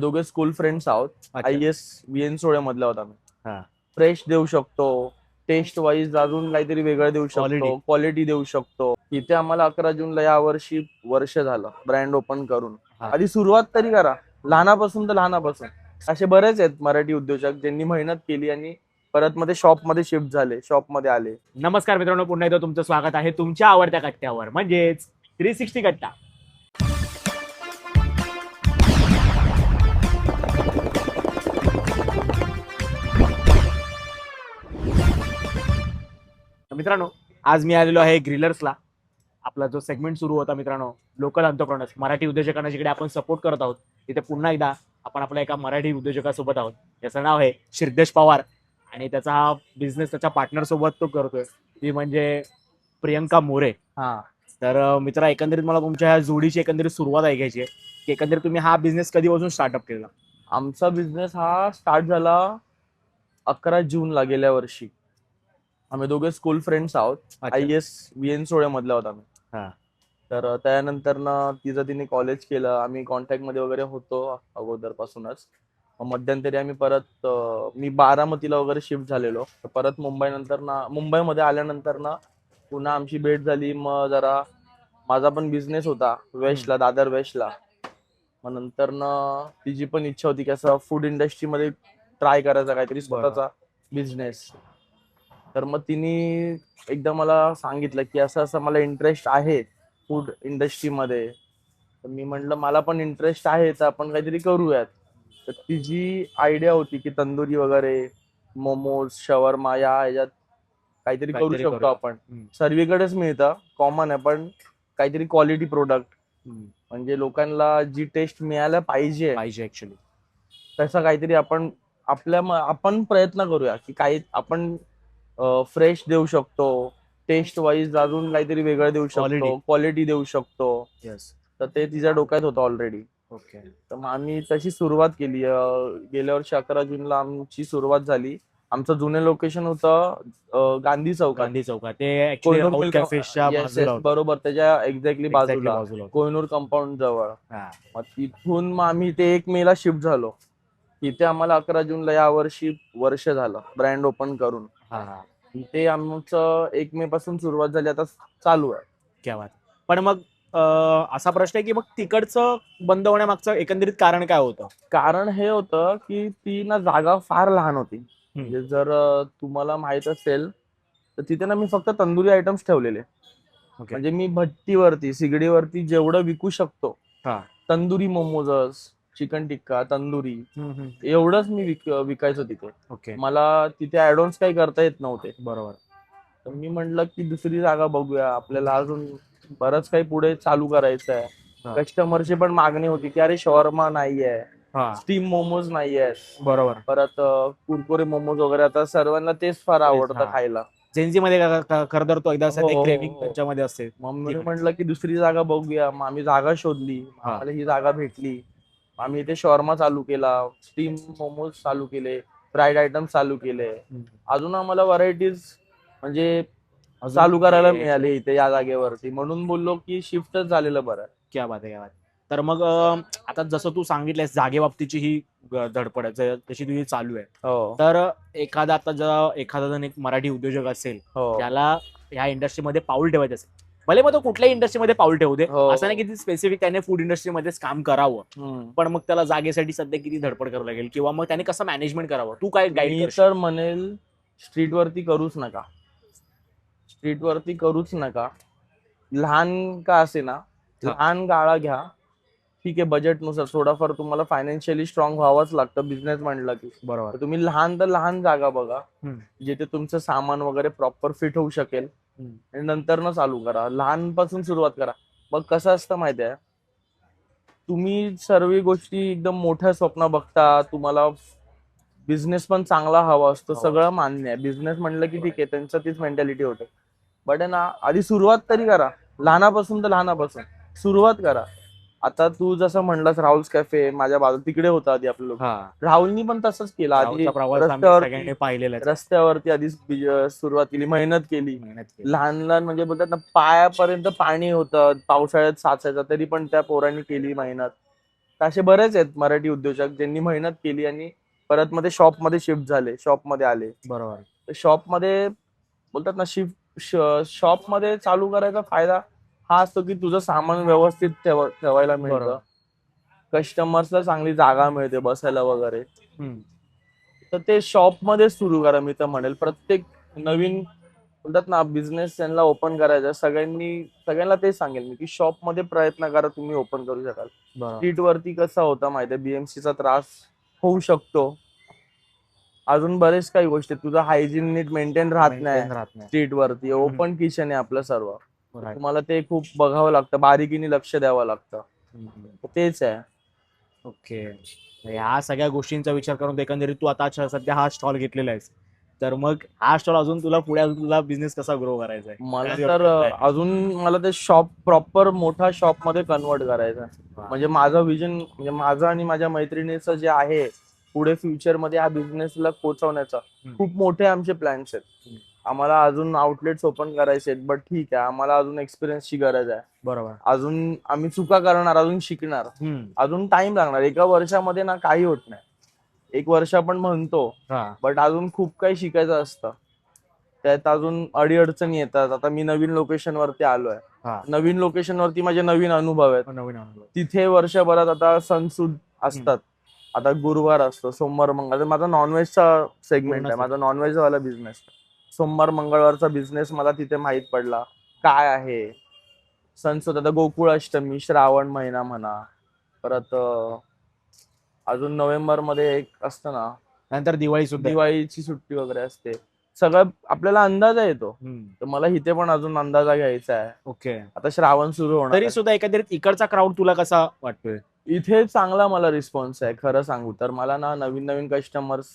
दोघे school friends आहोत. अच्छा. IS VN सोळ्या मधला होता मी. हा. फ्रेश देऊ शकतो, टेस्ट वाईज अजून काहीतरी वेगळं देऊ क्वालिटी. शकतो, क्वालिटी देऊ शकतो. इथे आम्हाला 11 जूनला या वर्षी वर्ष झालं ब्रँड ओपन करून. हा. आधी सुरुवात तरी करा, लहानापासून तर लहानापासून. असे बरेच आहेत मराठी उद्योजक ज्यांनी मेहनत केली आणि परत मध्ये शॉप मध्ये शिफ्ट झाले, शॉप मध्ये आले. नमस्कार मित्रांनो, पुन्हा एकदा तुमचं स्वागत आहे तुमच्या आवडत्या कट्ट्यावर म्हणजेच 360 कट्टा. तर मित्रांनो, आज मी आलेलो आहे ग्रिलर्सला. आपला जो सेगमेंट सुरू होता मित्रांनो, लोकल एंटरप्रेन्योर्स, मराठी उद्योजकांना जिकडे आपण सपोर्ट करत आहोत, तिथे पुन्हा एकदा आपण आपल्या एका मराठी उद्योजकासोबत आहोत. त्याचं नाव आहे शिरदेश पवार आणि त्याचा हा बिझनेस त्याच्या पार्टनर सोबत तो करतोय, ती म्हणजे प्रियंका मोरे. हा, तर मित्रा, एकंदरीत मला तुमच्या ह्या जोडीची एकंदरीत सुरुवात ऐकायची आहे की एकंदरीत तुम्ही हा बिझनेस कधीपासून स्टार्टअप केला? आमचा बिझनेस हा स्टार्ट झाला 11 जूनला गेल्या वर्षी. आम्ही दोघे स्कूल फ्रेंड्स आहोत. अच्छा. IS VN सोळ्या मधला होता मी. हा. तर त्यानंतर तिने कॉलेज केलं. आम्ही कॉन्टॅक्ट मध्ये वगैरे होतो अगोदरपासूनच. मग मध्यंतरी आम्ही परत मी बारामतीला वगैरे शिफ्ट झालेलो. परत मुंबईमध्ये आल्यानंतर पुन्हा आमची भेट झाली. मग जरा माझा पण बिझनेस होता वेस्टला, दादर वेस्टला. मग नंतर तिची पण इच्छा होती की असं फूड इंडस्ट्रीमध्ये ट्राय करायचा काहीतरी स्वतःचा बिझनेस. तर मग तिने एकदा मला सांगितलं की असं असं मला इंटरेस्ट आहे फूड इंडस्ट्रीमध्ये. तर मी म्हटलं मला पण इंटरेस्ट आहे, तर आपण काहीतरी करूयात. तर तिची आयडिया होती की तंदुरी वगैरे, मोमोज, शवर्मा या ह्याच्यात काहीतरी करू काहीतरी शकतो करूया. आपण. सर्वीकडेच मिळतं, कॉमन आहे, पण काहीतरी क्वालिटी प्रोडक्ट म्हणजे लोकांना जी टेस्ट मिळायला पाहिजे पाहिजे ऍक्च्युली. तसं काहीतरी आपण प्रयत्न करूया की काही आपण फ्रेश देऊ शकतो, टेस्ट वाईज अजून काहीतरी वेगळं देऊ शकतो, क्वालिटी देऊ शकतो. येस. तर ते तिच्या डोक्यात होतं ऑलरेडी. ओके. तर मग आम्ही तशी सुरुवात केली. गेल्या वर्षी 11 जूनला आमची सुरुवात झाली. आमचं जुने लोकेशन होतं गांधी चौकात. गांधी चौकात. ते ऍक्च्युली राहुल कॅफेच्या बाजूला होतं. बरोबर, त्याच्या एक्झॅक्टली बाजूला, होतं. कोहिनूर कंपाऊंड जवळ. हा. मग तिथून आम्ही ते 1 मे शिफ्ट झालो. इथे आम्हाला 11 जूनला या वर्षी वर्ष झालं ब्रँड ओपन करून. हा. इथे आमचं 1 मे पासून सुरुवात झाली, आता चालू आहे. क्या बात. पण मग असा प्रश्न आहे की मग तिकडचं बंद होण्यामागचं एकंदरीत कारण काय होतं? कारण हे होतं की ती जागा फार लहान होती. म्हणजे जर तुम्हाला माहित असेल तर तिथे मी फक्त तंदुरी आयटम्स ठेवलेले. म्हणजे मी भट्टीवरती, सिगडीवरती जेवढं विकू शकतो, तंदुरी मोमोजस, चिकन टिक्का, तंदुरी, एवढंच मी विकायचो तिथे. ओके. मला तिथे ऍडॉन्स काही करता येत नव्हते. बरोबर. तर मी म्हंटल की दुसरी जागा बघूया, आपल्याला अजून बरंच काही पुढे चालू करायचं आहे. कस्टमरची पण मागणी होती की अरे शॉर्मा नाहीये, स्टीम मोमोज नाहीये, बरोबर. परत कुरकुरे मोमोज वगैरे. आता सर्वांना तेच फार आवडतं खायला. जेन्झी मध्ये खरं तर तो एकदा हो. क्रेविंग त्यांच्यामध्ये असते. मग मी म्हटलं की दुसरी जागा बघूया. मग आम्ही जागा शोधली, आम्हाला ही जागा भेटली. आम्ही इथे शॉर्मा चालू केला, स्टीम मोमोज चालू केले, फ्राईड आयटम चालू केले. अजून आम्हाला व्हरायटीज म्हणजे चालू करायला मिळाले इथे या जागेवरती. म्हणून बोललो की शिफ्टच झालेलं बरं. क्या बात आहे, क्या बात. तर मग आता जसं तू सांगितलंस जागेबाबतीची ही धडपड आहे, तशी तुझी चालू आहे. तर एखादा जण एक मराठी उद्योजक असेल, त्याला ह्या इंडस्ट्रीमध्ये पाऊल ठेवायचं असेल, भले मग तो कुठल्याही इंडस्ट्रीमध्ये पाऊल ठेवू दे, असं नाही की स्पेसिफिक त्याने फूड इंडस्ट्रीमध्येच काम करावं, पण मग त्याला जागेसाठी सध्या किती धडपड करावं लागेल किंवा मग त्याने कसं मॅनेजमेंट करावं, तू काय गाईड? मी तर म्हणेल स्ट्रीटवरती करूच नका. स्ट्रीटवरती करूच नका. लहान का असे ना, लहान गाळा घ्या. ठीक आहे, बजेटनुसार थोडाफार तुम्हाला फायनान्शियली स्ट्रॉंग व्हावंच लागतं बिझनेस म्हणलं की. बरोबर. तुम्ही लहान जागा बघा जिथे तुमचं सामान वगैरे प्रॉपर फिट होऊ शकेल आणि नंतर चालू करा. लहानपासून सुरुवात करा. मग कसं असतं माहिती आहे, तुम्ही सर्व गोष्टी एकदम मोठ्या स्वप्न बघता, तुम्हाला बिझनेस पण चांगला हवा असतो, सगळं मान्य आहे. बिझनेस म्हणलं की ठीक आहे, त्यांचं तीच मेंटॅलिटी होते. बट आधी सुरुवात तरी करा. लहानापासून सुरुवात करा. आता तू जसं म्हणलास राहुल कॅफे माझ्या बाजू तिकडे होता आधी आपलं लोक. राहुलनी पण तसंच केलं. आधी रस्त्यावरती आधी सुरुवात केली, मेहनत केली. लहान म्हणजे बोलतात ना, पायापर्यंत पाणी होतं, पावसाळ्यात साचायचं, तरी पण त्या पोरांनी केली मेहनत. असे बरेच आहेत मराठी उद्योजक ज्यांनी मेहनत केली आणि परत मध्ये शॉप मध्ये शिफ्ट झाले, शॉप मध्ये आले. बरोबर. शॉप मध्ये बोलतात ना, शॉप मध्ये चालू करायचा फायदा हा असतो की तुझं सामान व्यवस्थित ठेवायला मिळतं, कस्टमर्सला चांगली जागा मिळते बसायला वगैरे. तर ते शॉप मध्ये सुरू करा. मी तर म्हणेल प्रत्येक नवीन बोलतात ना बिझनेस त्यांना ओपन करायचा, सगळ्यांना तेच सांगेल मी की शॉप मध्ये प्रयत्न करा, तुम्ही ओपन करू शकाल. स्ट्रीट वरती कसा होता माहितीये, बीएमसीचा त्रास होऊ शकतो. अजून बरेच काही गोष्टी, तुझं हायजीन नीट मेंटेन राहत नाही स्ट्रीट वरती. ओपन किचन आहे आपलं सर्व, तुम्हाला ते खूप बघावं लागतं, बारीकीने लक्ष द्यावं लागतं. तेच आहे. ओके. ह्या सगळ्या गोष्टींचा विचार करून एकंदरीत तू आता सध्या हा स्टॉल घेतलेला आहेस, तर मग हा स्टॉल अजून तुला पुढे तुला बिझनेस कसा ग्रो करायचा आहे? मला तर अजून मला ते शॉप प्रॉपर मोठा शॉप मध्ये कन्वर्ट करायचं. म्हणजे माझं विजन, म्हणजे माझं आणि माझ्या मैत्रिणीचं जे आहे पुढे फ्युचर मध्ये हा बिझनेसला पोहोचवण्याचा खूप मोठे आमचे प्लॅन्स आहेत. आम्हाला अजून आउटलेट्स ओपन करायचे आहेत, बट ठीक आहे, आम्हाला अजून एक्सपिरियन्सची गरज आहे. बरोबर. अजून आम्ही चुका करणार, अजून शिकणार, अजून टाइम लागणार. एका वर्षामध्ये ना काही होत नाही. 1 वर्ष आपण म्हणतो, बट अजून खूप काही शिकायचं असतं. त्यात अजून अडीअडचणी येतात. आता मी नवीन लोकेशन वरती आलोय, नवीन लोकेशन वरती माझे नवीन अनुभव आहेत. तिथे वर्षभरात आता सणसूद असतात. आता गुरुवार असतो, सोमवार मंगळवार माझा नॉनव्हेजचा सेगमेंट आहे, माझा नॉनव्हेज वाला बिझनेस. सोमवार मंगळवारचा बिझनेस मला तिथे माहित पडला काय आहे. सणसूद आता गोकुळ अष्टमी, श्रावण महिना म्हणा, परत अजून नोव्हेंबर मध्ये एक असतं ना, नंतर दिवाळीची सुट्टी वगैरे असते. सगळं आपल्याला अंदाजा येतो. तर मला इथे पण अजून अंदाजा घ्यायचा आहे. ओके. आता श्रावण सुरू होणार, तरी सुद्धा एकंदरीत इकडचा क्राऊड तुला कसा वाटतोय? इथे चांगला मला रिस्पॉन्स आहे. खरं सांगू तर मला ना नवीन नवीन कस्टमर्स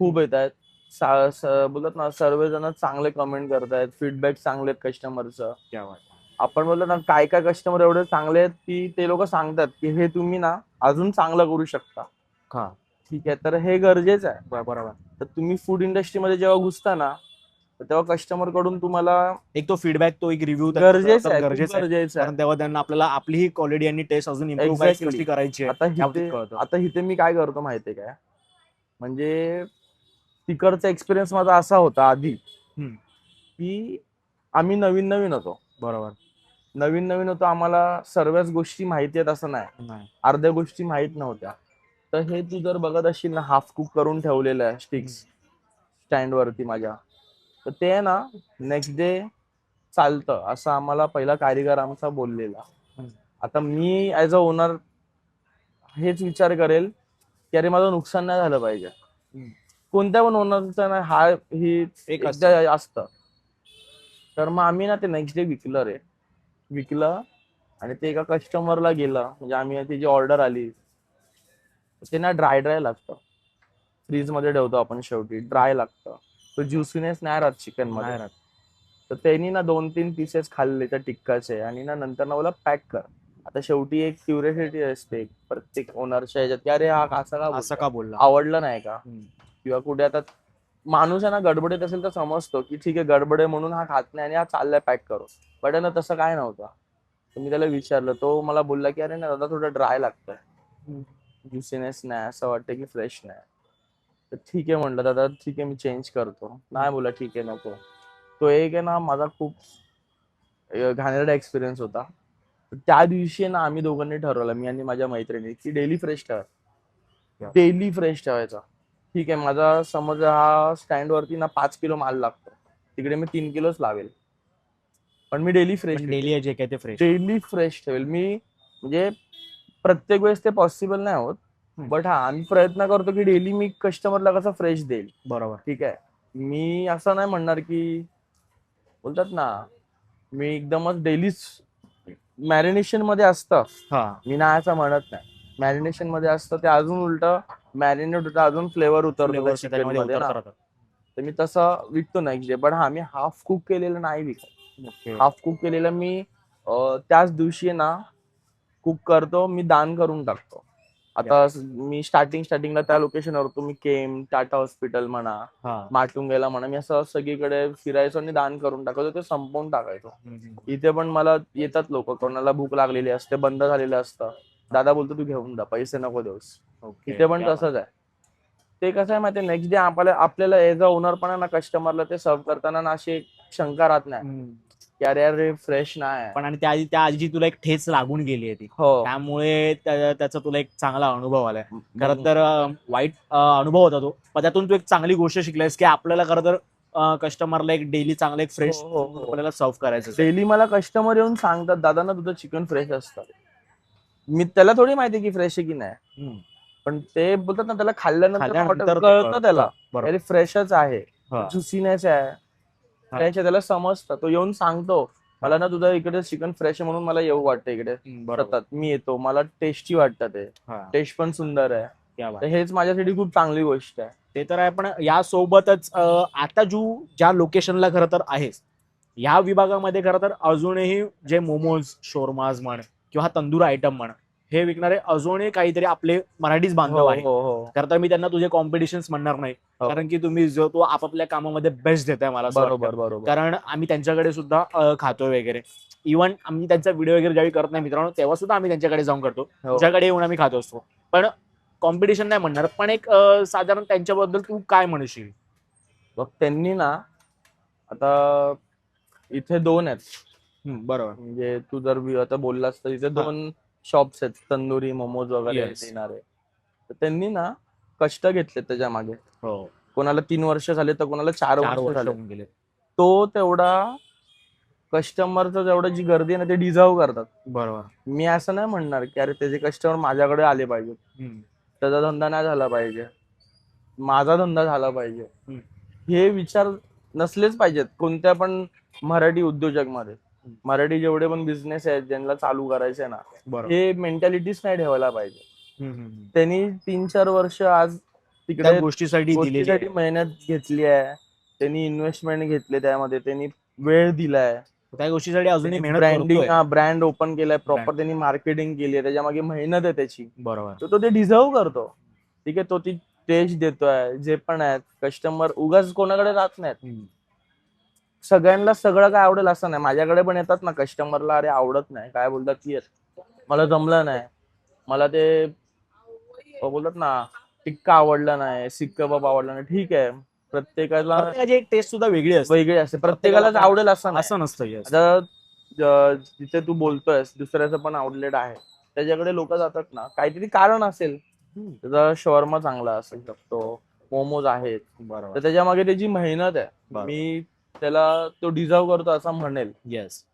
खूप येत आहेत. बोलतात ना, सर्वजण चांगले कमेंट करतायत, फीडबॅक चांगले आहेत कस्टमरचं. आपण बोलतो ना, काय काय कस्टमर एवढे चांगले आहेत की ते लोक सांगतात की हे तुम्ही ना अजून चांगलं करू शकता. ठीक आहे, तर हे गरजेचं आहे. बरोबर. तर तुम्ही फूड इंडस्ट्रीमध्ये जेव्हा घुसता ना, तेव्हा कस्टमर कडून तुम्हाला एक तो फीडबॅक, तो एक रिव्ह्यू गरजेचा आहे. कारण तेव्हा त्यांना आपल्याला आपली क्वालिटी आणि टेस्ट अजून इम्प्रूव्ह कशी करायची आहे. आता इथे मी काय करतो माहितीये काय, म्हणजे तिकडचा एक्सपिरियन्स माझा असा होता आधी की आम्ही नवीन नवीन होतो. बरोबर. नवीन नवीन होतो, आम्हाला सर्वच गोष्टी माहिती आहेत असं नाही, अर्ध्या गोष्टी माहित नव्हत्या. तर हे तू जर बघत असशील ना, हाफ कुक करून ठेवलेलं आहे स्टिक्स स्टँड वरती माझ्या, तर ते आहे ना नेक्स्ट डे चालतं असं आम्हाला पहिला कारीगर आमचा बोललेला. आता मी ऍज अ ओनर हेच विचार करेल की अरे माझं नुकसान नाही झालं पाहिजे. कोणत्या पण ओनरचा ना हा ही एक असतं. तर मग आम्ही ना ते नेक्स्ट डे विकलं आणि ते एका कस्टमरला गेलं. म्हणजे आम्ही त्याची ऑर्डर आली, ते ना ड्राय लागतं. फ्रीज मध्ये ठेवतो आपण, शेवटी ड्राय लागतं, तो ज्युसीनेस नाही राहत चिकन मध्ये. तर त्यांनी ना 2-3 पीसेस खाल्ले त्या टिक्काचे आणि ना नंतर ना मला पॅक कर. आता शेवटी एक क्युरिओसिटी असते प्रत्येक ओनरच्या ह्याच्यात की अरे हा असं का बोलला, आवडलं नाही का, किंवा कुठे आता माणूस आहे ना गडबडीत असेल तर समजतो की ठीक आहे गडबड आहे म्हणून हा खात नाही आणि हा चाललाय पॅक करू. बट ना तसं काय नव्हतं. तर मी त्याला विचारलं, तो मला बोलला की अरे ना दादा थोडं ड्राय लागतंय, ज्युसीनेस नाही, असं वाटतं की फ्रेश नाही. तर ठीक आहे म्हटलं दादा, ठीक आहे मी चेंज करतो. नाही बोला ठीक आहे नको. तो एक आहे ना माझा खूप घाणेरडा एक्सपिरियन्स होता. त्या दिवशी ना आम्ही दोघांनी ठरवलं, मी आणि माझ्या मैत्रिणी, की डेली फ्रेश ठेवायचा. ठीक आहे, माझा समज हा स्टँड वरती ना 5 किलो माल लागतो, तिकडे मी 3 किलोच लावेल, पण मी डेली फ्रेश ठेवेल मी. म्हणजे प्रत्येक वेळेस ते पॉसिबल नाही होत, बट हा आम्ही प्रयत्न करतो की डेली मी कस्टमरला कसं फ्रेश देईल. बरोबर. ठीक आहे, मी असं नाही म्हणणार की बोलतात ना मी एकदमच डेलीच मॅरिनेशन मध्ये असतं, मी नाही असं म्हणत नाही. मॅरिनेशन मध्ये असतं ते अजून उलट मॅरिनेट होतं, अजून फ्लेवर उतरतो चिकन मध्ये ना. तर मी तसं विकतो नेक्स्ट डे. पण हा मी हाफ कुक केलेलं नाही विकत. हाफ कुक केलेलं मी त्याच दिवशी ना कुक करतो, मी दान करून टाकतो. आता मी स्टार्टिंगला त्या लोकेशनवर होतो, मी केम, टाटा हॉस्पिटल म्हणा, माटुंगेला म्हणा, मी असं सगळीकडे फिरायचो आणि दान करून टाकायचो, ते संपवून टाकायचो. इथे पण मला येतात लोक, कोणाला भूक लागलेली असते, बंद झालेलं असतं, दादा बोलतो तू घेऊन जा, पैसे नको देऊस. ओके. इथे पण तसंच आहे. ते कसं आहे माहिती, नेक्स्ट डे आपल्याला एज अ ओनर पण आहे ना, कस्टमरला ते सर्व करताना ना अशी एक शंका राहत नाही की अरे अरे फ्रेश नाही. पण आणि त्या आधीची तुला एक ठेच लागून गेली आहे ती, त्यामुळे त्याचा तुला एक चांगला अनुभव आलाय. खरं तर वाईट अनुभव होता तो, पण त्यातून तू एक चांगली गोष्ट शिकलायस की आपल्याला खरं तर कस्टमरला एक डेली चांगलं एक फ्रेश आपल्याला सर्व करायचं. डेली मला कस्टमर येऊन सांगतात दादा ना तुझं चिकन फ्रेश असतं. मी त्याला थोडी माहिती की फ्रेश आहे की नाही, पण ते बोलतात ना त्याला खाल्ल्यानंतर कळतं त्याला अरे फ्रेशच आहे, ज्युसीनेस आहे, फ्रेश आहे, त्याला समजतं. तो येऊन सांगतो मला ना तुझं इकडे चिकन फ्रेश आहे म्हणून मला येऊ वाटतं इकडे. सतत मी येतो, मला टेस्टी वाटतं, ते टेस्ट पण सुंदर आहे. हेच माझ्यासाठी खूप चांगली गोष्ट आहे. ते तर आहे, पण यासोबतच आता ज्या लोकेशनला खरं तर आहेस या विभागामध्ये खरं तर अजूनही जे मोमोज, शोरमाज म्हण किंवा तंदूर आयटम म्हण हे विकणारे अजूनही काहीतरी आपले मराठीच बांधव आहे. खरं तर मी त्यांना तुझे कॉम्पिटिशन म्हणणार नाही, कारण की तुम्ही जो तो आपापल्या कामामध्ये बेस्ट देताय मला. बरोबर. कारण आम्ही त्यांच्याकडे सुद्धा खातोय वगैरे. इव्हन आम्ही त्यांचा व्हिडिओ वगैरे ज्यावेळी करत नाही मित्रांनो, तेव्हा सुद्धा आम्ही त्यांच्याकडे जाऊन करतो, तुझ्याकडे येऊन आम्ही खातो असतो. पण कॉम्पिटिशन नाही म्हणणार, पण एक साधारण त्यांच्याबद्दल तू काय म्हणशील? बघ त्यांनी ना आता इथे 2 आहेत. बरोबर. म्हणजे तू जर आता बोललास तर इथे 2 शॉप्स आहेत तंदुरी मोमोज वगैरे देणारे. तर त्यांनी ना कष्ट घेतले त्याच्या मागे. कोणाला 3 वर्ष झाले तर कोणाला 4 वर्ष झाले. तो तेवढा कस्टमरचं जेवढं जी गर्दी आहे ना ते डिझर्व करतात. बरोबर. मी असं नाही म्हणणार की अरे त्याचे कस्टमर माझ्याकडे आले पाहिजे, त्याचा धंदा नाही झाला पाहिजे, माझा धंदा झाला पाहिजे, हे विचार नसलेच पाहिजेत कोणत्या पण मराठी उद्योजक मध्ये. मराठी जेवढे पण बिझनेस आहेत ज्यांना चालू करायचे ना, हे मेंटॅलिटीच नाही ठेवायला पाहिजे. त्यांनी 3-4 वर्ष आज तिकडे गोष्टीसाठी मेहनत घेतली आहे, त्यांनी इन्व्हेस्टमेंट घेतले, त्यामध्ये त्यांनी वेळ दिलाय, त्या गोष्टीसाठी अजूनही ब्रँड ओपन केलाय, प्रॉपर त्यांनी मार्केटिंग केली आहे, त्याच्या मागे मेहनत आहे त्याची. बरोबर. तो ते डिझर्व करतो. ठीक आहे, तो ती टेस्ट देतोय. जे पण आहेत कस्टमर उगाच कोणाकडे राहत नाहीत. सगळ्यांना सगळं काय आवडेल असं नाही. माझ्याकडे पण येतात ना कस्टमरला अरे आवडत नाही, काय बोलतात की मला जमलं नाही, मला ते बोलतात ना टिक्का आवडला नाही, सिक्क कबाब आवडला नाही. ठीक आहे, प्रत्येकाला एक टेस्ट सुद्धा वेगळी असते, प्रत्येकालाच आवडेल असं नसतं. आता जिथे तू बोलतोय दुसऱ्याचं पण आउटलेट आहे, त्याच्याकडे लोक जातात ना, काहीतरी कारण असेल. त्याचा शॉर्मा चांगला असू शकतो, मोमोज आहेत, तर त्याच्या मागे त्याची मेहनत आहे. मी त्याला तो डिझर्व करतो असं म्हणेल. येस.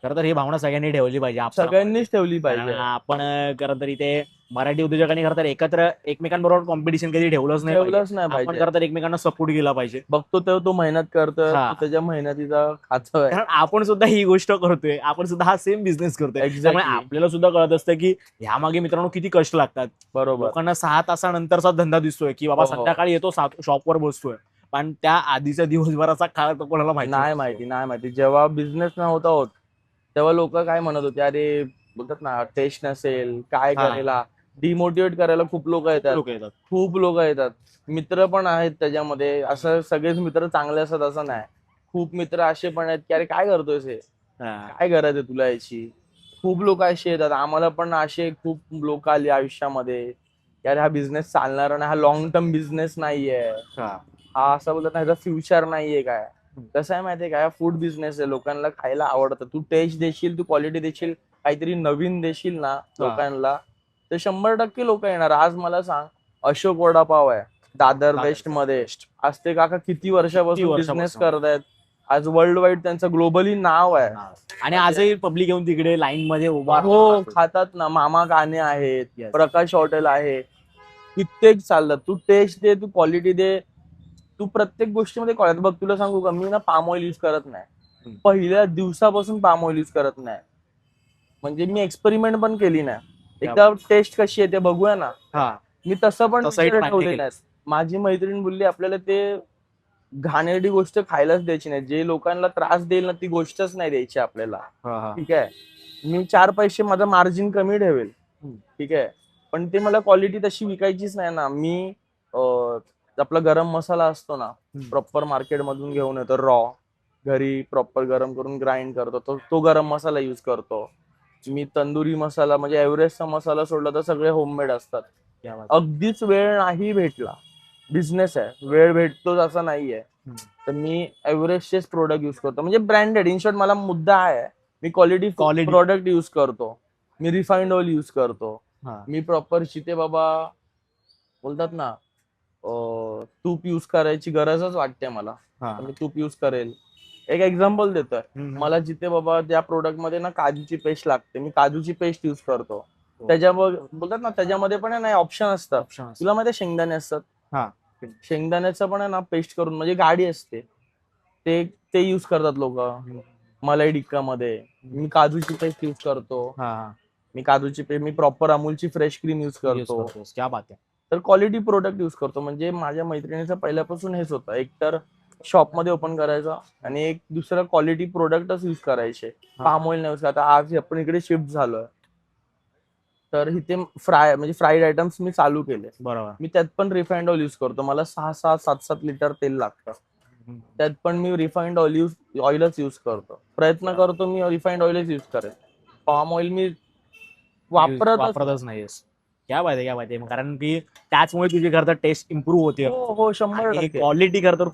खरं तर ही भावना सगळ्यांनी ठेवली पाहिजे, सगळ्यांनीच ठेवली पाहिजे. आपण खरं तर इथे मराठी उद्योजकांनी खरं तर एकत्र एकमेकांबरोबर कॉम्पिटिशन कधी ठेवलंच नाही पाहिजे. खरं तर एकमेकांना सपोर्ट केला पाहिजे. बघतो तो मेहनत करतोय, त्याच्या मेहनतीचा खातोय. आपण सुद्धा ही गोष्ट करतोय, आपण सुद्धा हा सेम बिझनेस करतोय, त्यामुळे आपल्याला सुद्धा कळत असतं की ह्या मागे मित्रांनो किती कष्ट लागतात. बरोबर. लोकांना 6 तासानंतरचा धंदा दिसतोय की बाबा संध्याकाळी येतो शॉपवर बसतोय, पण त्या आधीच्या दिवसभराचा काळ कोणाला नाही माहिती. जेव्हा बिझनेस नव्हता होत तेव्हा लोक काय म्हणत होते, अरे बोलतात ना टेस्ट नसेल, काय करायला, डिमोटिवेट करायला खूप लोक येतात. मित्र पण आहेत त्याच्यामध्ये, असं सगळेच मित्र चांगले असतात असं नाही. खूप मित्र असे पण आहेत की अरे काय करतोयस हे, काय गरज आहे तुला याची. खूप लोक असे येतात. आम्हाला पण असे खूप लोक आली आयुष्यामध्ये की अरे हा बिझनेस चालणार नाही, हा लॉंग टर्म बिझनेस नाहीये, हा असं बोलतात ना ह्याचा फ्युचर नाहीये. काय कसं आहे माहितीये काय, फूड बिझनेस आहे, लोकांना खायला आवडतं. तू टेस्ट देशील, तू क्वालिटी देशील, काहीतरी नवीन देशील ना लोकांना, तर 100% लोक येणार. आज मला सांग, अशोक वडापाव आहे दादर वेस्ट मध्ये, आज ते काका किती वर्षापासून बिझनेस करतायत. आज वर्ल्ड वाईड त्यांचं ग्लोबली नाव आहे, आणि आजही पब्लिक येऊन तिकडे लाईन मध्ये उभा खातात ना. मामा गाणे आहेत, प्रकाश हॉटेल आहे, कित्येक चालतात. तू टेस्ट दे, तू क्वालिटी दे, तू प्रत्येक गोष्टीमध्ये क्वालिटी बघ. तुला सांगू का, मी ना पाम ऑइल युज करत नाही, पहिल्या दिवसापासून पाम ऑइल युज करत नाही. म्हणजे मी एक्सपेरिमेंट पण केली नाही, एकदा टेस्ट कशी आहे ते बघूया ना. मी तसं पण ठेवले नाही. माझी मैत्रीण बोलली आपल्याला ते घाणेरडी गोष्ट खायलाच द्यायची नाही, जे लोकांना त्रास देईल ना ती गोष्टच नाही द्यायची आपल्याला. ठीक आहे, मी 4 पैसे माझं मार्जिन कमी ठेवेल, ठीक आहे, पण ते मला क्वालिटी तशी विकायचीच नाही ना. मी आपला गरम मसाला असतो ना, प्रॉपर मार्केट मधून घेऊन येतो, रॉ घरी प्रॉपर गरम करून ग्राइंड करतो, तो गरम मसाला युज करतो. मी तंदुरी मसाला म्हणजे एव्हरेस्टचा मसाला सोडला तर सगळे होममेड असतात. क्या बात. अगदीच वेळ नाही भेटला, बिझनेस आहे, वेळ भेटतोच असं नाहीये, तर मी एव्हरेस्टचेच प्रोडक्ट युज करतो. म्हणजे ब्रँडेड, इन शॉर्ट मला मुद्दा आहे, मी क्वालिटी प्रोडक्ट युज करतो. मी रिफाइंड ऑइल युज करतो. मी प्रॉपर जिथे बाबा बोलतात ना तूप युज करायची गरजच वाटते मला, मी तूप युज करेल. एक एक्झाम्पल देतोय, मला जिथे बाबा त्या प्रोडक्ट मध्ये ना काजूची पेस्ट लागते, मी काजूची पेस्ट युज करतो. त्याच्यावर बोलतात ना त्याच्यामध्ये पण आहे ना ऑप्शन असतं, तुला माहिती शेंगदाणे असतात, शेंगदाण्याचं पण आहे ना पेस्ट करून, म्हणजे गाडी असते ते ते युज करतात लोक मलाई टिक्का मध्ये. मी काजूची पेस्ट युज करतो. मी काजूची पेस्ट, मी प्रॉपर अमूलची फ्रेश क्रीम युज करतो. क्या बात आहे. तर क्वालिटी प्रोडक्ट युज करतो. म्हणजे माझ्या मैत्रिणीचं पहिल्यापासून हेच होतं, एक तर शॉप मध्ये ओपन करायचा आणि एक दुसरं क्वालिटी प्रोडक्टच युज करायचे, पाम ऑइल नाही युज करता. आज आपण इकडे शिफ्ट झालोय तर इथे म्हणजे फ्राईड आयटम्स मी चालू केले. बरोबर. मी त्यात पण रिफाइंड ऑइल युज करतो. मला 6-7 लिटर तेल लागतं, त्यात पण मी रिफाइंड ऑइलच युज करतो. प्रयत्न करतो मी रिफाइंड ऑइलच युज करेन, पाम ऑइल मी वापरतच नाहीस. क्या बात आहे, क्या बात आहे. कारण की त्याचमुळे तुझी खरं टेस्ट इम्प्रूव्ह होते. हो 100%. क्वालिटी खरं तर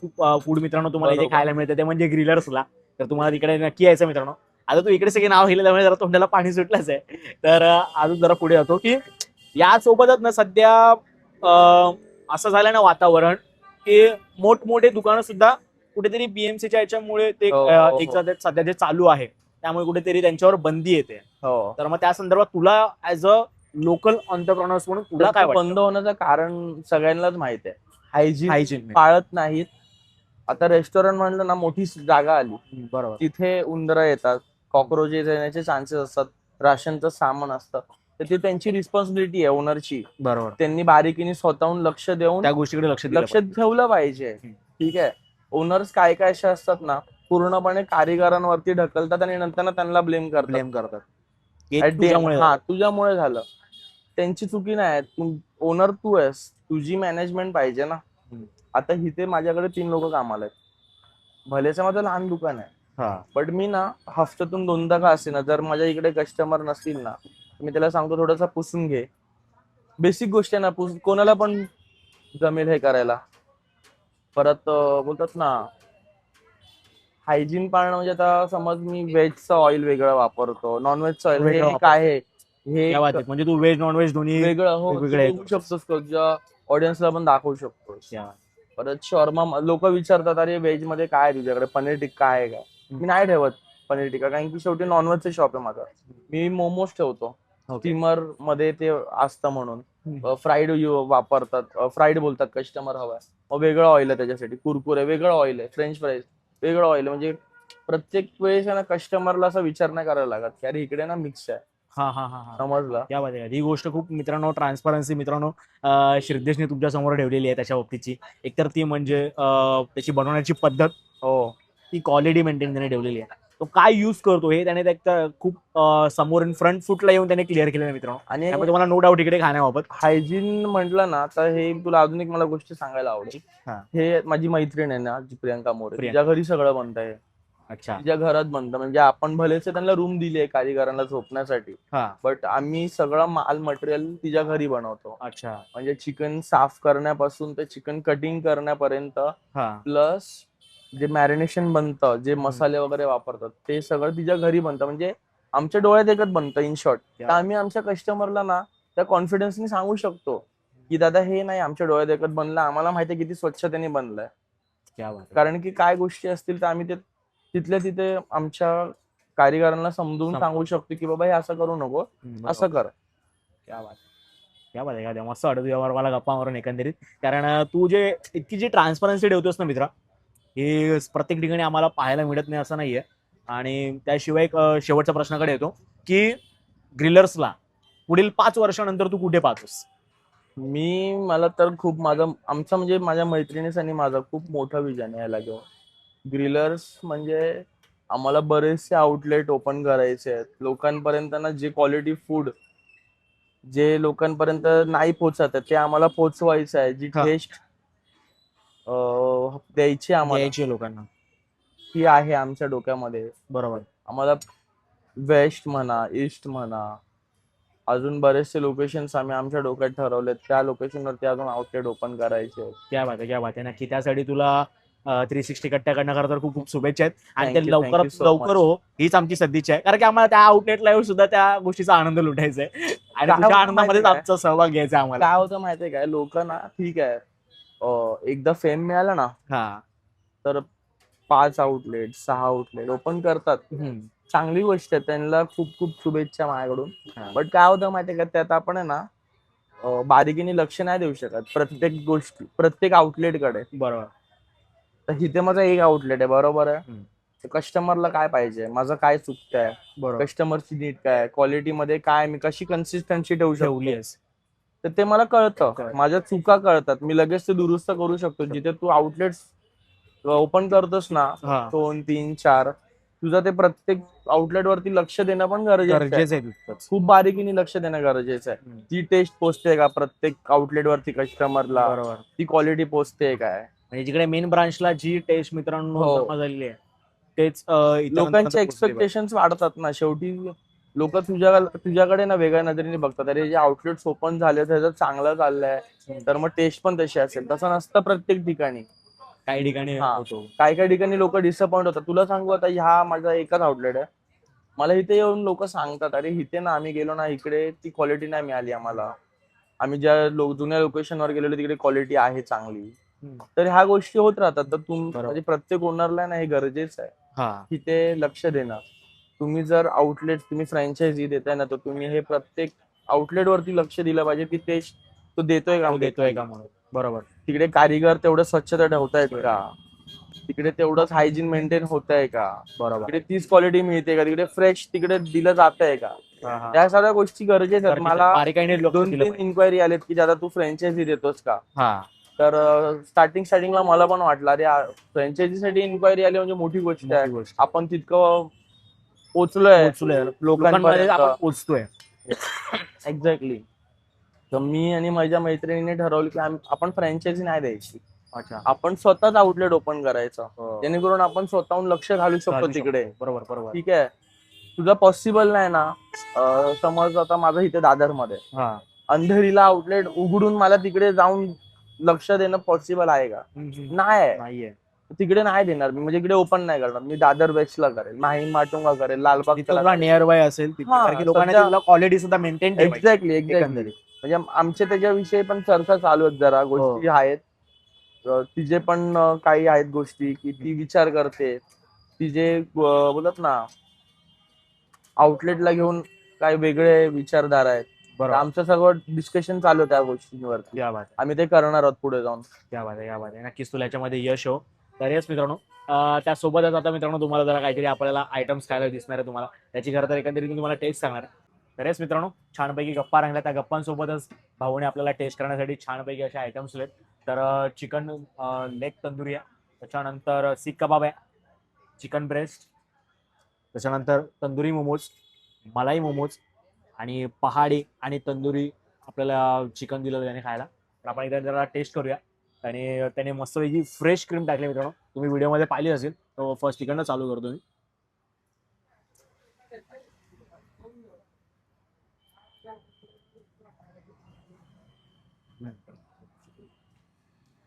फूड मित्रांनो तुम्हाला इथे खायला मिळतं, ते म्हणजे ग्रिलर्सला. तर तुम्हाला तिकडे नक्की यायचं मित्रांनो. आता तू इकडे सगळे नाव घेतलं त्यामुळे जरा तोंडाला पाणी सुटलंच आहे. तर अजून जरा पुढे जातो की यासोबतच ना सध्या असं झालं ना वातावरण की मोठमोठे दुकानं सुद्धा कुठेतरी बीएमसीच्या याच्यामुळे ते सध्या जे चालू आहे त्यामुळे कुठेतरी त्यांच्यावर बंदी येते. तर मग त्या संदर्भात तुला ऍज अ लोकल एंटरप्रेन्योर्स म्हणून तुला काय बंद होण्याचं कारण सगळ्यांनाच माहित आहे, हायजीन पाळत नाहीत. आता रेस्टॉरंट म्हणलं ना मोठी जागा आली, बरोबर, तिथे उंदरं येतात, कॉक्रोचेस येण्याचे चान्सेस असतात, राशनचं सामान असतं, तर ती त्यांची रिस्पॉन्सिबिलिटी आहे ओनरची. बरोबर, त्यांनी बारीकीने स्वतःहून लक्ष देऊन त्या गोष्टीकडे लक्ष ठेवलं पाहिजे. ठीक आहे, ओनर्स काय काय असे असतात ना पूर्णपणे कारिगरांवरती ढकलतात आणि नंतर त्यांना ब्लेम करतात. तुझ्यामुळे झालं, त्यांची चुकी नाही, ओनर तू आहेस, तुझी मॅनेजमेंट पाहिजे ना. आता इथे माझ्याकडे 3 लोक कामाला आहेत, भलेच माझं लहान दुकान आहे, बट मी ना हफ्त्यातून 2दा का असे ना, जर माझ्या इकडे कस्टमर नसतील ना मी त्याला सांगतो थोडासा पुसून घे. बेसिक गोष्ट आहे ना, कोणाला पण जमेल हे करायला. परत बोलतात ना हायजीन पाळणं, म्हणजे आता समज मी व्हेजचं ऑइल वेगळं वापरतो, नॉनव्हेजचं ऑइल हे काय आहे हे म्हणजे तू व्हेज नॉन व्हेज दोन्ही वेगळं बघू शकतोस, तुझ्या ऑडियन्सला पण दाखवू शकतोस. परत शॉर्मा लोक विचारतात अरे व्हेज मध्ये काय तुझ्याकडे, पनीर टिक्का आहे का? मी नाही ठेवत पनीर टिक्का, कारण की शेवटी नॉनव्हेजचं शॉप आहे माझं. मी मोमोज ठेवतो स्टीमर मध्ये, ते असतं म्हणून. फ्राईड वापरतात, फ्राईड बोलतात कस्टमर हवाय, मग वेगळं ऑइल आहे त्याच्यासाठी. कुरकुरे वेगळं ऑइल आहे, फ्रेंच फ्राईज वेगळं ऑइल. म्हणजे प्रत्येक वेळेस ना कस्टमरला असा विचार नाही करायला लागत की अरे इकडे ना मिक्स आहे. समजलं. क्या बात आहे. ही गोष्ट खूप मित्रांनो, ट्रान्सपरन्सी मित्रांनो श्रीदेशने तुमच्या समोर ठेवलेली आहे त्याच्या बाबतीची. एकतर ती म्हणजे त्याची बनवण्याची पद्धत, ती क्वालिटी मेंटेन त्याने ठेवलेली आहे. तो काय युज करतो हे त्याने खूप समोर फ्रंट फुटला येऊन त्याने क्लिअर केलेलं मित्रांनो. आणि तुम्हाला नो डाऊट इकडे खाण्याबाबत हायजीन म्हटलं ना तर हे तुला अजून एक मला गोष्ट सांगायला आवडेल. हे माझी मैत्रीण आहे ना प्रियंका मोरे, तिच्या घरी सगळं बनतंय. अच्छा, तिच्या घरात बनतं, म्हणजे आपण भलेच त्यांना रूम दिली आहे कारिगरांना झोपण्यासाठी, बट आम्ही सगळं माल मटेरियल तिच्या घरी बनवतो. अच्छा, म्हणजे चिकन साफ करण्यापासून ते चिकन कटिंग करण्यापर्यंत, प्लस जे मॅरिनेशन बनतं, जे मसाले वगैरे वापरतात ते सगळं तिच्या घरी बनतं. म्हणजे आमच्या डोळ्यात एकच बनतं इन शॉर्ट. तर आम्ही आमच्या कस्टमरला ना त्या कॉन्फिडन्सनी सांगू शकतो की दादा हे नाही आमच्या डोळ्यात एकच बनलं, आम्हाला माहिती आहे किती स्वच्छतेने बनलंय. कारण की काय गोष्टी असतील तर आम्ही ते तिथल्या तिथे आमच्या कारिगरांना समजून सांगू शकतो की बाबा हे असं करू नको, असं कर. क्या बात आहे. मस्त वाटत तुझ्यावर मला गप्पा मारून एकंदरीत. कारण तू जे इतकी जी ट्रान्सपरन्सी ठेवतोस ना मित्रा, हे प्रत्येक ठिकाणी आम्हाला पाहायला मिळत नाही असं नाहीये. आणि त्याशिवाय एक शेवटच्या प्रश्नाकडे येतो की ग्रिलर्सला पुढील 5 वर्षानंतर तू कुठे पाहतोस? मला तर खूप आमचा म्हणजे माझ्या मैत्रिणीस आणि माझा खूप मोठा विजन आहे याला घेऊन. ग्रिलर्स म्हणजे आम्हाला बरेचसे आउटलेट ओपन करायचे आहेत, लोकांपर्यंत ना जे क्वालिटी फूड जे लोकांपर्यंत नाही पोहोचत ते आम्हाला पोहोचवायचं आहे. जी टेस्ट द्यायची आम्हाला लोकांना ही आहे आमच्या डोक्यामध्ये. बरोबर. आम्हाला वेस्ट म्हणा, ईस्ट म्हणा, अजून बरेचसे लोकेशन्स आम्ही आमच्या डोक्यात ठरवलेत. त्या लोकेशनवरती अजून आउटलेट ओपन करायचे. क्या बात आहे, क्या बात आहे. नक्की त्यासाठी तुला 360 कट्ट्याकडनं खरं तर खूप खूप शुभेच्छा आहेत. आणि ते Thank you लवकरात so लवकर much. हो, हीच आमची सदिच्छा आहे. कारण की आम्हाला त्या आउटलेटला येऊन सुद्धा त्या गोष्टीचा आनंद लुटायचा आहे आणि काय तुझ्या होतं आनंदामध्येच माहितीये आमचा सहभाग घ्यायचा आहे आम्हाला. काय होतं माहितीये काय, लोक ना ठीक आहे, एकदा फेम मिळाला ना हा. तर 5 आउटलेट 6 आउटलेट ओपन करतात. हम्म. चांगली गोष्ट आहे, त्यांना खूप खूप शुभेच्छा माझ्याकडून. हा. बट काय होतं माहितीये का, त्यात आपण आहे ना बारीकीने लक्ष नाही देऊ शकत प्रत्येक गोष्टी, प्रत्येक आउटलेट कडे. बरोबर. तर इथे माझा एक आउटलेट आहे, बरोबर आहे. हम्म. कस्टमरला काय पाहिजे, माझं काय चुकतंय, बरोबर. कस्टमरची नीड काय, क्वालिटी मध्ये काय, मी कशी कन्सिस्टन्सी ठेवू ठेवली शकतो, आहेस. तर ते मला कळतं. कळतं. माझ्या चुका कळतात, मी लगेच ते दुरुस्त करू शकतो. जिथे तू आउटलेट ओपन करतोस ना हा. 2 3 4, तुझं ते प्रत्येक आउटलेट वरती लक्ष देणं पण गरजेचं आहे. गरजेचं आहे तितकंच. खूप बारीकीने लक्ष देणं गरजेचं आहे. हम्म. ती टेस्ट पोचते का प्रत्येक आउटलेट वरती कस्टमरला, बरोबर. ती क्वालिटी पोचते काय. म्हणजे जिकडे मेन ब्रांचला जी टेस्ट मित्रांनो हो. जमा झालेली आहे तेच लोकांचे एक्सपेक्टेशन्स वाढतात ना. शेवटी लोक तुझ्याकडे ना वेगळ्या नजरेने बघतात. अरे जे आउटलेट्स ओपन झाले त्याचं चांगलं चाललंय, तर मग टेस्ट पण तशी असेल. तसं नसतं प्रत्येक ठिकाणी. काही ठिकाणी हा. होतो. काही काही ठिकाणी लोक डिसअपॉइंट होतात. तुला सांगू, आता ह्या माझा एकच आउटलेट आहे, मला इथे येऊन लोक सांगतात, अरे इथे ना आम्ही गेलो ना, इकडे ती क्वालिटी नाही मिळाली आम्हाला. आम्ही ज्या जुन्या लोकेशनवर गेलेलो तिकडे क्वालिटी आहे चांगली. हम्म. तर ह्या गोष्टी होत राहतात. तर बरोबर. म्हणजे प्रत्येक ओनरला ना हे गरजेचं आहे, हा. तिथे लक्ष देणं. तुम्ही जर आउटलेट, तुम्ही फ्रँचायझी देताय ना, तर तुम्ही हे प्रत्येक आउटलेट वरती लक्ष दिलं पाहिजे की टेस्ट तो देतोय का, देतोय का म्हणून. बरोबर. तिकडे कारीगर तेवढं स्वच्छता ठेवतायत का, तिकडे तेवढंच हायजीन मेंटेन होत आहे का, बरोबर. तिकडे तीच क्वालिटी मिळते का, तिकडे फ्रेश तिकडे दिलं जात आहे का. त्या सगळ्या गोष्टी गरजेच्या आहेत. मला बारीकाईने लक्ष 2 दिलं 3 पाहिजे. इन्क्वायरी आलेत की दादा तू फ्रँचायझी देतोस का. हा. तर स्टार्टिंगला मला पण वाटलं, अरे फ्रँचायझीसाठी इन्क्वायरी आली म्हणजे मोठी गोष्ट मोठी आहे, गोष्ट. आपण तितकं पोचलोय लोकांमध्ये आपण पोचतोय. एक्झॅक्टली. तर मी आणि माझ्या मैत्रिणीने ठरवलं की आपण फ्रँचायझी नाही द्यायची. अच्छा. आपण स्वतःच आउटलेट ओपन करायचं, हो. जेणेकरून आपण स्वतःहून लक्ष घालू शकतो तिकडे. बरोबर बरोबर. ठीक आहे. तुझा पॉसिबल नाही ना, समज आता माझं इथे दादरमध्ये हा. अंधेरीला आउटलेट उघडून मला तिकडे जाऊन लक्ष देणं पॉसिबल आहे का, नाही. नाहीये. तिकडे नाही देणार मी, म्हणजे इकडे ओपन नाही करणार मी. दादर वेस्टला करेल, माहीम माटुंगा करेल, लालबाग नियर बाय असेल तिथे. हा, कारण की लोकांना सध्या- तिथला क्वालिटी सुद्धा मेंटेन ठेवायची. एक्झॅक्टली. म्हणजे आमचे त्याच्याविषयी पण चर्चा चालू आहेत, जरा गोष्टी आहेत. तिचे पण काही आहेत गोष्टी की ती विचार करते. तिचे बोलत ना आउटलेटला घेऊन काही वेगळे विचारधारा आहेत. तर आमचं सगळं डिस्कशन चालू आहे त्या गोष्टींवरती. आम्ही ते करणार आहोत पुढे जाऊन. क्या बात आहे. नक्कीच तुला याच्यामध्ये यश हो. तर हेच मित्रांनो, त्यासोबतच आता मित्रांनो तुम्हाला जरा काहीतरी आपल्याला आयटम्स खायला दिसणार आहे तुम्हाला, त्याची खरं तर एकंदरीत तुम्हाला टेस्ट सांगणार आहे. तर हेच मित्रांनो, छानपैकी गप्पा रंगल्या. त्या गप्पांसोबतच भाऊने आपल्याला टेस्ट करण्यासाठी छानपैकी असे आयटम्स दिलेत. तर चिकन लेग तंदुरी आहे, त्याच्यानंतर सीख कबाब आहे, चिकन ब्रेस्ट, त्याच्यानंतर तंदुरी मोमोज, मलाई मोमोज आणि पहाडी आणि तंदुरी आपल्याला चिकन दिलं त्याने खायला. तर आपण एकदा जरा टेस्ट करूया. आणि त्याने मस्तपैकी फ्रेश क्रीम टाकली मित्रांनो, तुम्ही व्हिडिओमध्ये पाहिली असेल. तो फर्स्ट तिकडनं चालू करतो मी.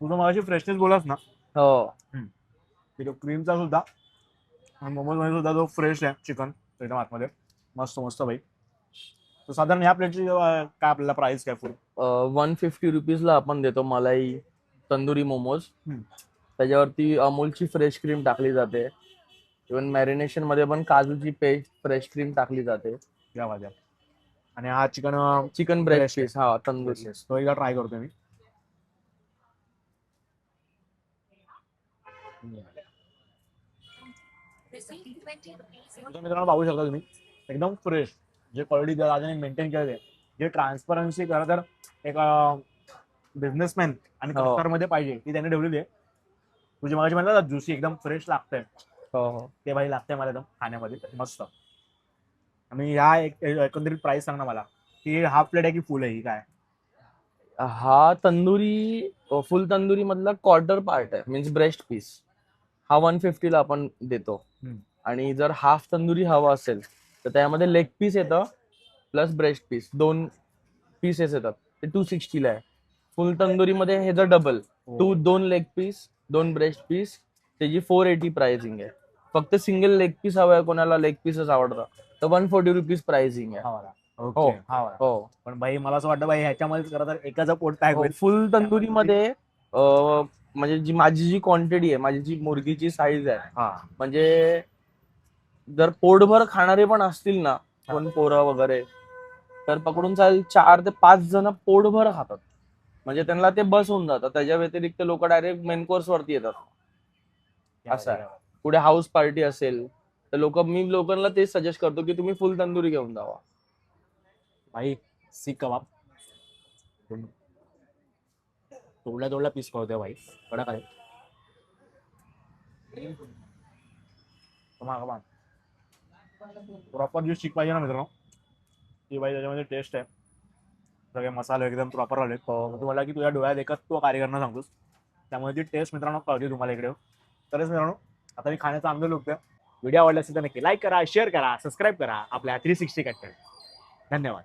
तुझं माझी फ्रेशनेस बोलास ना, हो, तो क्रीमचा सुद्धा आणि मोमोज मध्ये सुद्धा जो फ्रेश आहे चिकन एकदम आतमध्ये मस्त मस्त भाई. तर साधारण ह्या प्लेटची काय आपल्याला प्राइस काय फुल? 150 रुपीजला आपण देतो मलाई तंदुरी मोमोज. त्याच्यावरती अमूलची फ्रेश क्रीम टाकली जाते. इव्हन मॅरिनेशन मध्ये पण काजूची पेस्ट फ्रेश क्रीम टाकली जाते. आणि हा चिकन ब्रेस्ट पीस, हा तंदुरी, तो एकदा ट्राय करतो मी. मित्रांनो पाहू शकता तुम्ही, एकदम फ्रेश जे क्वालिटी दादाने मेंटेन केले, जे ट्रान्सपरन्सी खरं तर एक बिझनेसमॅन आणि कस्टमर मध्ये पाहिजे ती त्यांनी ठेवलेली आहे. तुझी मागाशी म्हणलं ना ज्युसी एकदम फ्रेश लागतंय, ते भाई लागतंय मला एकदम खाण्यामध्ये मस्त. आणि ह्या एकंदरीत प्राइस सांग ना मला, की हाफ प्लेट आहे की फुल आहे ही काय? हा तंदुरी फुल तंदुरी मधला क्वार्टर पार्ट आहे, मीन्स ब्रेस्ट पीस. हा 150 ला आपण देतो. आणि जर हाफ तंदुरी हवा असेल तर त्यामध्ये लेग पीस येतं प्लस ब्रेस्ट पीस, 2 पीसेस येतात, ते 260 ला आहे. फुल तंदुरीमध्ये हे जर डबल हो. 2 लेग पीस 2 ब्रेस्ट पीस त्याची 480 प्राइसिंग आहे. फक्त सिंगल लेग पीस हवंय कोणाला, लेग पीसच आवडतं तर 140 रुपीज प्राइसिंग आहे. ओके हो पण भाई मला असं वाटतं भाई ह्याच्यामध्ये खरं तर एकाचा पोट पॅक होईल. फुल तंदुरीमध्ये म्हणजे माझी जी क्वांटिटी आहे, माझी जी मुर्गीची साईज आहे, म्हणजे जर पोटभर खाणारे पण असतील ना कोण पोरं वगैरे, तर पकडून चालेल 4 ते 5 जण पोटभर खातात, म्हणजे त्यांना ते बस होऊन जातं. त्याच्या व्यतिरिक्त लोक डायरेक्ट मेन कोर्स वरती येतात. असं आहे. पुढे हाऊस पार्टी असेल तर मी लोकांना तेच सजेस्ट करतो की तुम्ही फुल तंदुरी घेऊन जावा. भाई सीख कबाब तोडल्या पीस पावते भाई, कडक आहे. प्रॉपर जी शिक पाहिजे ना मित्रांनो, ती भाई त्याच्यामध्ये टेस्ट आहे. सगळे मसाले एकदम प्रॉपर आले. तुम्हाला की तुझ्या डोळ्यात एकच तो कार्यकरणं सांगतोस, त्यामुळे ती टेस्ट मित्रांनो कळते तुम्हाला इकडे. तरच मित्रांनो आता मी खाण्याचा आनंद लुटतोय. व्हिडिओ आवडला असेल तर नक्की लाईक करा, शेअर करा, सबस्क्राईब करा आपल्या 360 कंटेंट. धन्यवाद.